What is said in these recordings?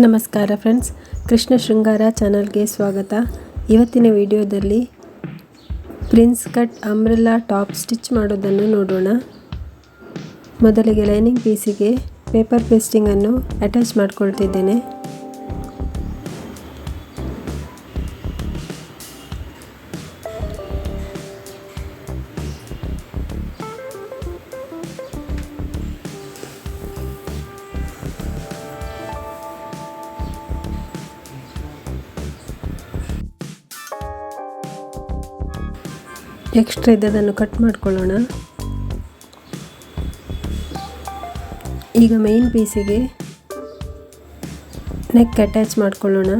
ನಮಸ್ಕಾರ ಫ್ರೆಂಡ್ಸ್, ಕೃಷ್ಣ ಶೃಂಗಾರ ಚಾನಲ್ಗೆ ಸ್ವಾಗತ. ಇವತ್ತಿನ ವಿಡಿಯೋದಲ್ಲಿ prince cut umbrella top stitch ಮಾಡೋದನ್ನು ನೋಡೋಣ. ಮೊದಲಿಗೆ ಲೈನಿಂಗ್ ಪೀಸಿಗೆ ಪೇಪರ್ ಪೇಸ್ಟಿಂಗನ್ನು ಅಟ್ಯಾಚ್ ಮಾಡ್ಕೊಳ್ತಿದ್ದೇನೆ. ಎಕ್ಸ್ಟ್ರಾ ಇದ್ದದನ್ನು ಕಟ್ ಮಾಡ್ಕೊಳ್ಳೋಣ. ಈಗ ಮೇನ್ ಪೀಸಿಗೆ ನೆಕ್ ಅಟ್ಯಾಚ್ ಮಾಡ್ಕೊಳ್ಳೋಣ.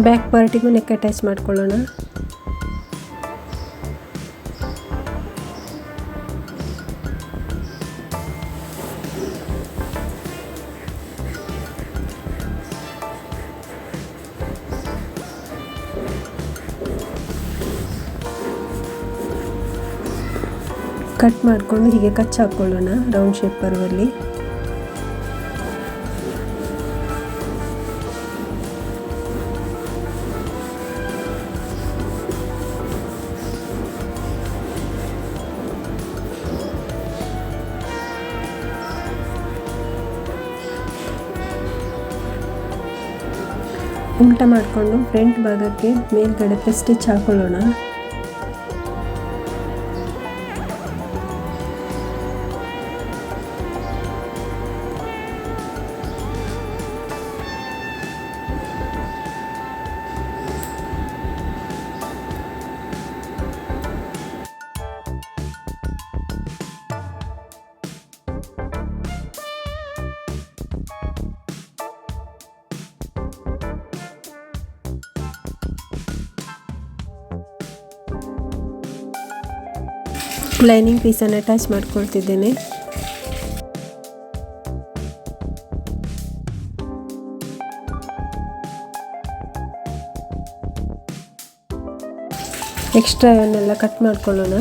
ಬ್ಯಾಕ್ ಪಾರ್ಟಿಗೂ ನೆಕ್ ಅಟ್ಯಾಚ್ ಮಾಡ್ಕೊಳ್ಳೋಣ. ಕಟ್ ಮಾಡಿಕೊಂಡು ಹೀಗೆ ಕಚ್ ಹಾಕ್ಕೊಳ್ಳೋಣ ರೌಂಡ್ ಶೇಪ್ ಬರುವಲ್ಲಿ. ಉಲ್ಟಾ ಮಾಡಿಕೊಂಡು ಫ್ರಂಟ್ ಭಾಗಕ್ಕೆ ಮೇಲ್ಗಡೆ ಪ್ರೆಸ್ ಸ್ಟಿಚ್ ಹಾಕೊಳ್ಳೋಣ. ಲೈನಿಂಗ್ ಪೀಸನ್ನು ಅಟ್ಯಾಚ್ ಮಾಡ್ಕೊಳ್ತಿದ್ದೇನೆ. ಎಕ್ಸ್ಟ್ರಾ ಇವನ್ನೆಲ್ಲ ಕಟ್ ಮಾಡ್ಕೊಳ್ಳೋಣ.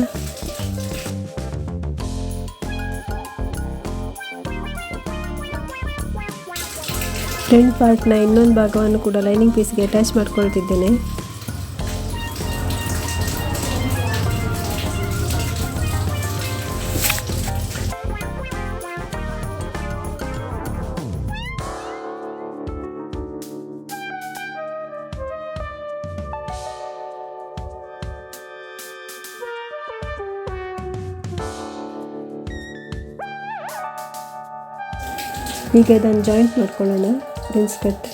ಫ್ರಂಟ್ ಪಾರ್ಟ್ನ ಇನ್ನೊಂದು ಭಾಗವನ್ನು ಕೂಡ ಲೈನಿಂಗ್ ಪೀಸ್ಗೆ ಅಟ್ಯಾಚ್ ಮಾಡ್ಕೊಳ್ತಿದ್ದೇನೆ. ಈಗ ಇದನ್ನು ಜಾಯಿಂಟ್ ಮಾಡ್ಕೊಳ್ಳೋಣ. ಪ್ರಿನ್ಸ್ ಕಟ್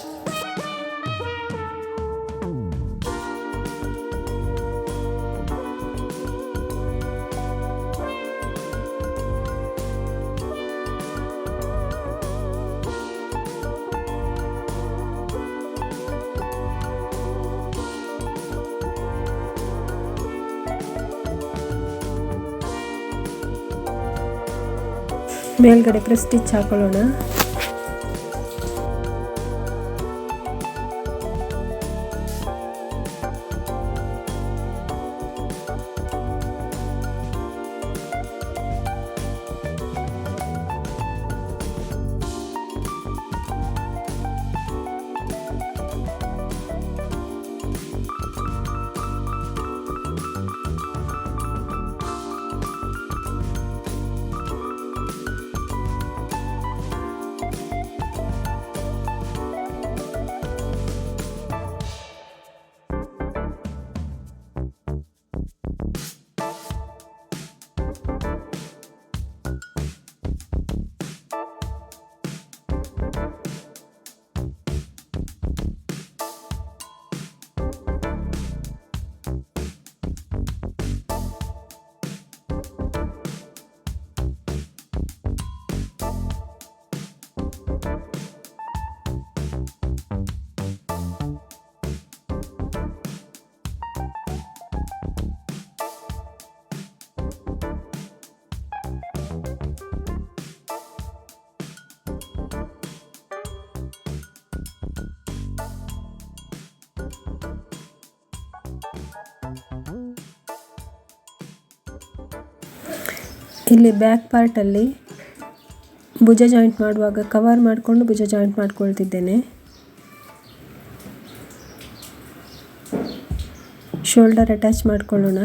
ಮೇಲ್ಗಡೆ ಪ್ರೆಸ್ ಸ್ಟಿಚ್ ಹಾಕೊಳ್ಳೋಣ. ಇಲ್ಲಿ ಬ್ಯಾಕ್ ಪಾರ್ಟಲ್ಲಿ ಭುಜ ಜಾಯಿಂಟ್ ಮಾಡುವಾಗ ಕವರ್ ಮಾಡಿಕೊಂಡು ಭುಜ ಜಾಯಿಂಟ್ ಮಾಡ್ಕೊಳ್ತಿದ್ದೇನೆ. ಶೋಲ್ಡರ್ ಅಟ್ಯಾಚ್ ಮಾಡ್ಕೊಳ್ಳೋಣ.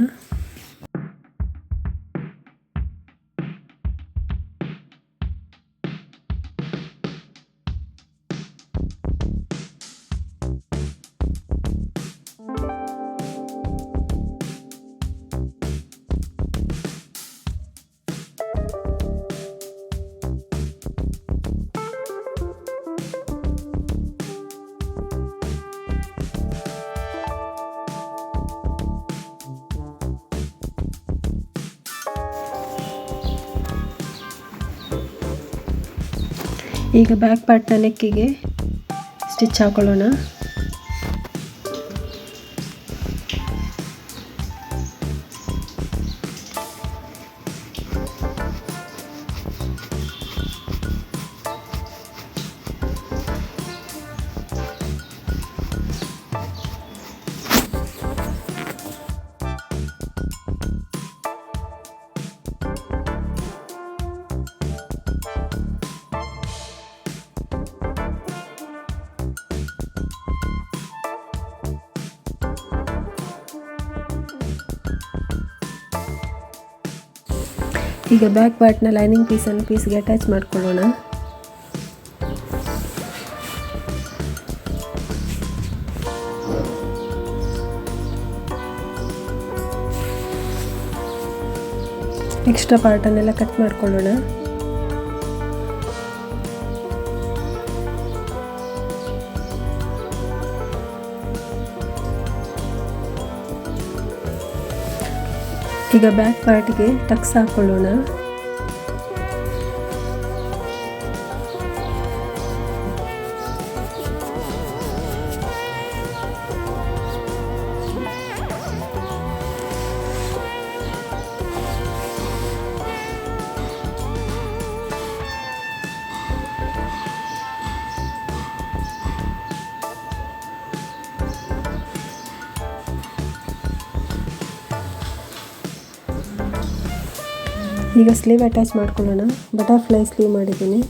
ಈಗ ಬ್ಯಾಕ್ ಪಾರ್ಟ್ನ ನೆಕ್ಕಿಗೆ ಸ್ಟಿಚ್ ಹಾಕೊಳ್ಳೋಣ. ಈಗ ಬ್ಯಾಕ್ ಪಾರ್ಟ್ನ ಲೈನಿಂಗ್ ಪೀಸನ್ನು ಪೀಸ್ಗೆ ಅಟ್ಯಾಚ್ ಮಾಡ್ಕೊಳ್ಳೋಣ. ಎಕ್ಸ್ಟ್ರಾ ಪಾರ್ಟನ್ನೆಲ್ಲ ಕಟ್ ಮಾಡ್ಕೊಳ್ಳೋಣ. ಈಗ ಬ್ಯಾಕ್ ಪಾರ್ಟ್ಗೆ ಟಕ್ಸ್ ಹಾಕೊಳ್ಳೋಣ. ಈಗ ಸ್ಲೀವ್ ಅಟ್ಯಾಚ್ ಮಾಡ್ಕೊಳ್ಳೋಣ. ಬಟರ್ಫ್ಲೈ ಸ್ಲೀವ್ ಮಾಡಿದ್ದೀನಿ.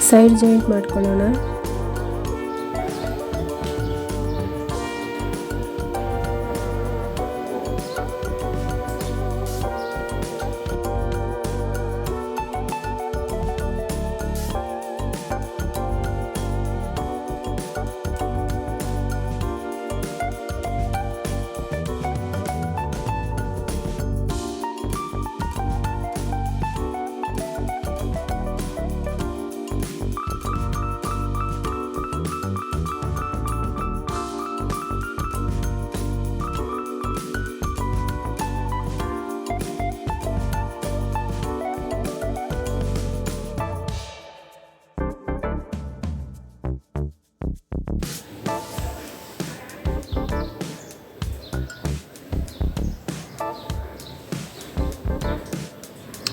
ಸೈಡ್ ಜಾಯಿಂಟ್ ಮಾಡ್ಕೊಳ್ಳೋಣ.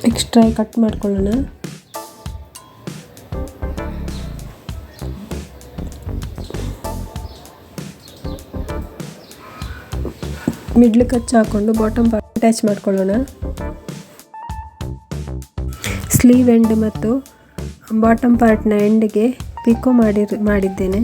ಎಕ್ಸ್ಟ್ರಾ ಕಟ್ ಮಾಡ್ಕೊಳ್ಳೋಣ. ಮಿಡ್ಲ್ ಕಚ್ ಹಾಕೊಂಡು ಬಾಟಮ್ ಪಾರ್ಟ್ ಅಟ್ಯಾಚ್ ಮಾಡ್ಕೊಳ್ಳೋಣ. ಸ್ಲೀವ್ ಎಂಡ್ ಮತ್ತು ಬಾಟಮ್ ಪಾರ್ಟ್ನ ಎಂಡ್ಗೆ ಪಿಕೋ ಮಾಡಿದ್ದೇನೆ.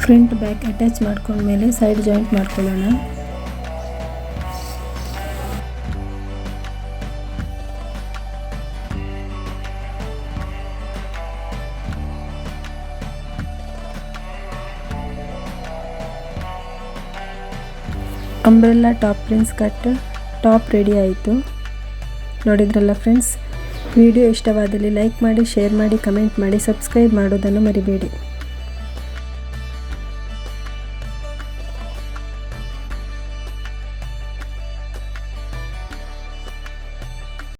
ಫ್ರಂಟ್ ಬ್ಯಾಕ್ ಅಟ್ಯಾಚ್ ಮಾಡ್ಕೊಂಡ್ಮೇಲೆ ಸೈಡ್ ಜಾಯಿಂಟ್ ಮಾಡ್ಕೊಳ್ಳೋಣ. Umbrella top prince cut top ready ಆಯಿತು. ನೋಡಿದ್ರಲ್ಲ ಫ್ರೆಂಡ್ಸ್, ವಿಡಿಯೋ ಇಷ್ಟವಾದಲ್ಲಿ ಲೈಕ್ ಮಾಡಿ, ಶೇರ್ ಮಾಡಿ, ಕಮೆಂಟ್ ಮಾಡಿ, ಸಬ್ಸ್ಕ್ರೈಬ್ ಮಾಡೋದನ್ನು ಮರಿಬೇಡಿ.